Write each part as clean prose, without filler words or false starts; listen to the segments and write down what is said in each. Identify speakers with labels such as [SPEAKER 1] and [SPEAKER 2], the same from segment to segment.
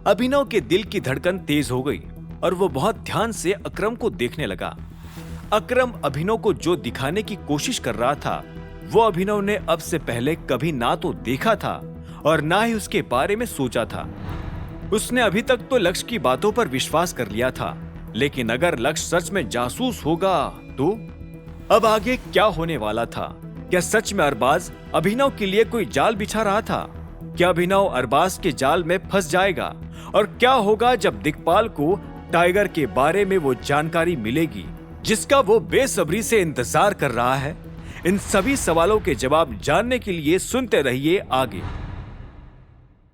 [SPEAKER 1] अभिनव के दिल की धड़कन तेज हो गई और वो बहुत ध्यान से अकरम को देखने लगा। अकरम अभिनव को जो दिखाने की कोशिश कर रहा था वो अभिनव ने अब से पहले कभी ना तो देखा था और ना ही उसके बारे में सोचा था। उसने अभी तक तो लक्ष्य की बातों पर विश्वास कर लिया था, लेकिन अगर लक्ष्य सच में जासूस होगा तो अब आगे क्या होने वाला था? क्या सच में अरबाज अभिनव के लिए कोई जाल बिछा रहा था? क्या अभिनव अरबाज के जाल में फंस जाएगा? और क्या होगा जब दिक्पाल को टाइगर के बारे में वो जानकारी मिलेगी जिसका वो बेसब्री से इंतजार कर रहा है? इन सभी सवालों के जवाब जानने के लिए सुनते रहिए आगे।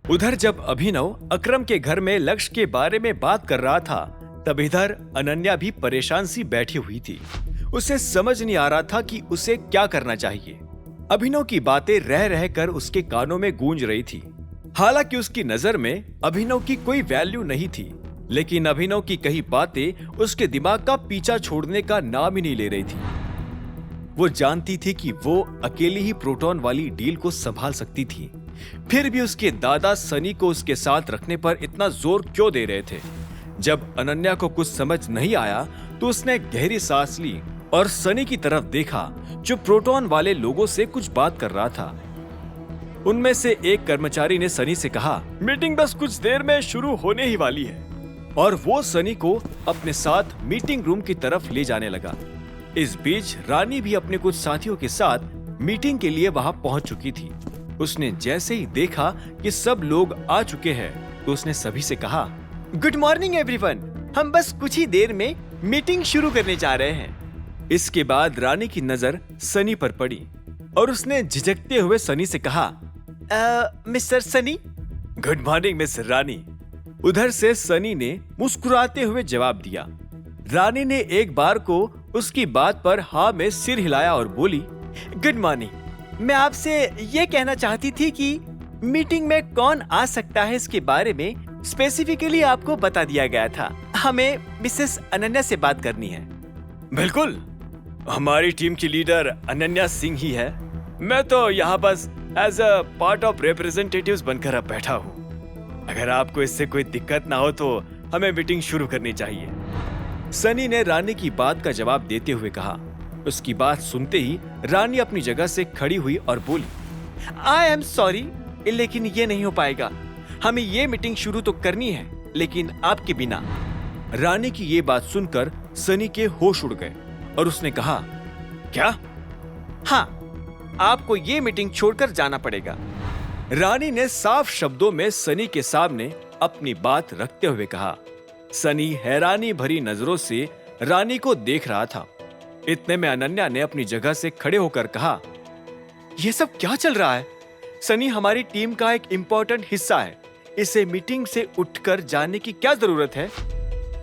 [SPEAKER 1] उधर जब अभिनव अकरम के घर में लक्ष्य के बारे में बात कर रहा था, तब इधर अनन्या भी परेशान सी बैठी हुई थी। उसे समझ नहीं आ रहा था कि उसे क्या करना चाहिए। अभिनव की बातें रह रहकर उसके कानों में गूंज रही थी। हालांकि उसकी नजर में अभिनव की कोई वैल्यू नहीं थी, लेकिन अभिनव की कही बातें उसके दिमाग का पीछा छोड़ने का नाम ही नहीं ले रही थी। वो जानती थी कि वो अकेली ही प्रोटॉन वाली डील को संभाल सकती थी, फिर भी उसके दादा सनी को उसके साथ रखने पर इतना जोर क्यों दे रहे थे? जब अनन्या को कुछ समझ नहीं आया तो उसने गहरी सांस ली और सनी की तरफ देखा जो प्रोटॉन वाले लोगों से कुछ बात कर रहा था। उनमें से एक कर्मचारी ने सनी से कहा, मीटिंग बस कुछ देर में शुरू होने ही वाली है, और वो सनी को अपने साथ मीटिंग रूम की तरफ ले जाने लगा। इस बीच रानी भी अपने कुछ साथियों के साथ मीटिंग के लिए वहां पहुंच चुकी थी। उसने जैसे ही देखा कि सब लोग आ चुके हैं तो उसने सभी से कहा, गुड मॉर्निंग एवरीवन, हम बस कुछ ही देर में मीटिंग शुरू करने जा रहे हैं। इसके बाद रानी की नजर सनी पर पड़ी और उसने झिझकते हुए सनी से कहा, mister Sunny. Good morning miss Rani. उधर से सनी ने मुस्कुराते हुए जवाब दिया। रानी ने एक बार को उसकी बात पर हाँ में सिर हिलाया और बोली, गुड मॉर्निंग। मैं आपसे ये कहना चाहती थी कि मीटिंग में कौन आ सकता है इसके बारे में स्पेसिफिकली आपको बता दिया गया था। हमें मिसेस अनन्या से बात करनी है। बिल्कुल, हमारी टीम की लीडर अनन्या सिंह ही है। मैं तो यहाँ बस as a part of representatives बनकर अब बैठा हूँ। अगर आपको इससे कोई दिक्कत ना हो तो हमें मीटिंग शुरू करनी चाहिए। सनी ने रानी की बात का जवाब देते हुए कहा। उसकी बात सुनते ही रानी अपनी जगह से खड़ी हुई और बोली, आई एम सॉरी, लेकिन ये नहीं हो पाएगा। हमें ये मीटिंग शुरू तो करनी है, लेकिन आपके बिना। रानी की ये बात सुनकर सनी के होश उड़ गए और उसने कहा, क्या? हाँ, आपको ये मीटिंग छोड़कर जाना पड़ेगा। रानी ने साफ शब्दों में सनी के सामने अपनी बात रखते हुए कहा। सनी हैरानी भरी नजरों से रानी को देख रहा था। इतने में अनन्या ने अपनी जगह से खड़े होकर कहा, यह सब क्या चल रहा है? सनी हमारी टीम का एक इम्पोर्टेंट हिस्सा है, इसे मीटिंग से उठकर जाने की क्या जरूरत है?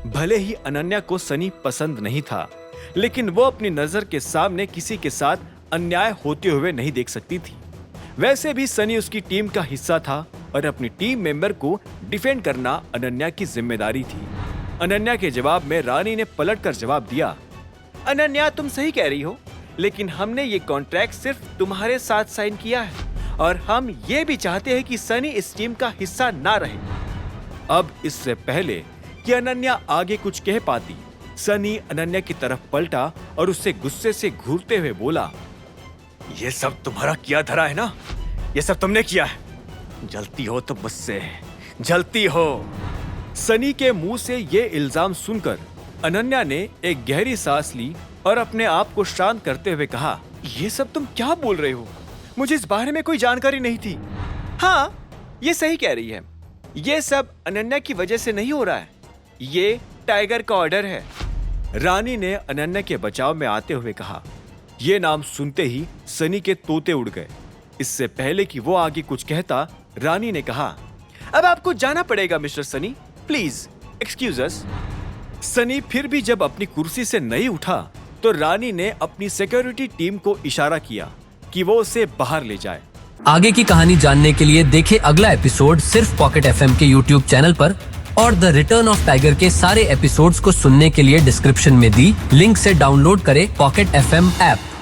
[SPEAKER 1] भले ही अनन्या को सनी पसंद नहीं था, लेकिन वो अपनी नजर के सामने किसी के साथ अन्याय होते हुए नहीं देख सकती थी। वैसे भी सनी उसकी टीम का हिस्सा था और अपनी टीम मेंबर को डिफेंड करना अनन्या की जिम्मेदारी थी। अनन्या के जवाब में रानी ने पलटकर जवाब दिया, अनन्या तुम सही कह रही हो, लेकिन हमने ये कॉन्ट्रैक्ट सिर्फ तुम्हारे साथ साइन किया है और हम ये भी चाहते हैं कि सनी इस टीम का हिस्सा ना रहे। अब इससे पहले कि अनन्या आगे कुछ कह पाती, सनी अनन्या की तरफ पलटा और उससे गुस्से से घूरते हुए बोला, ये सब तुम्हारा किया धरा है ना? ये सब तुमने किया है। जलती हो तो मुझसे, जलती हो। सनी के मुंह से ये इल्जाम सुनकर अनन्या ने एक गहरी सांस ली और अपने आप को शांत करते हुए कहा, ये सब तुम क्या बोल रहे हो? मुझे इस बारे में कोई जानकारी नहीं थी। हाँ, ये सही कह रही है। ये सब अनन्या की वजह से नहीं हो रहा है, ये टाइगर का ऑर्डर है। रानी ने अनन्या के बचाव में आते हुए कहा। ये नाम सुनते ही सनी के तोते उड़ गए। इससे पहले कि वो आगे कुछ कहता, रानी ने कहा, अब आपको जाना पड़ेगा मिस्टर सनी, प्लीज एक्सक्यूज अस। सनी फिर भी जब अपनी कुर्सी से नहीं उठा तो रानी ने अपनी सिक्योरिटी टीम को इशारा किया कि वो उसे बाहर ले जाए।
[SPEAKER 2] आगे की कहानी जानने के लिए देखें अगला एपिसोड सिर्फ पॉकेट एफएम के YouTube चैनल पर, और द रिटर्न ऑफ टाइगर के सारे एपिसोड्स को सुनने के लिए डिस्क्रिप्शन में दी लिंक से डाउनलोड करें पॉकेट एफएम ऐप।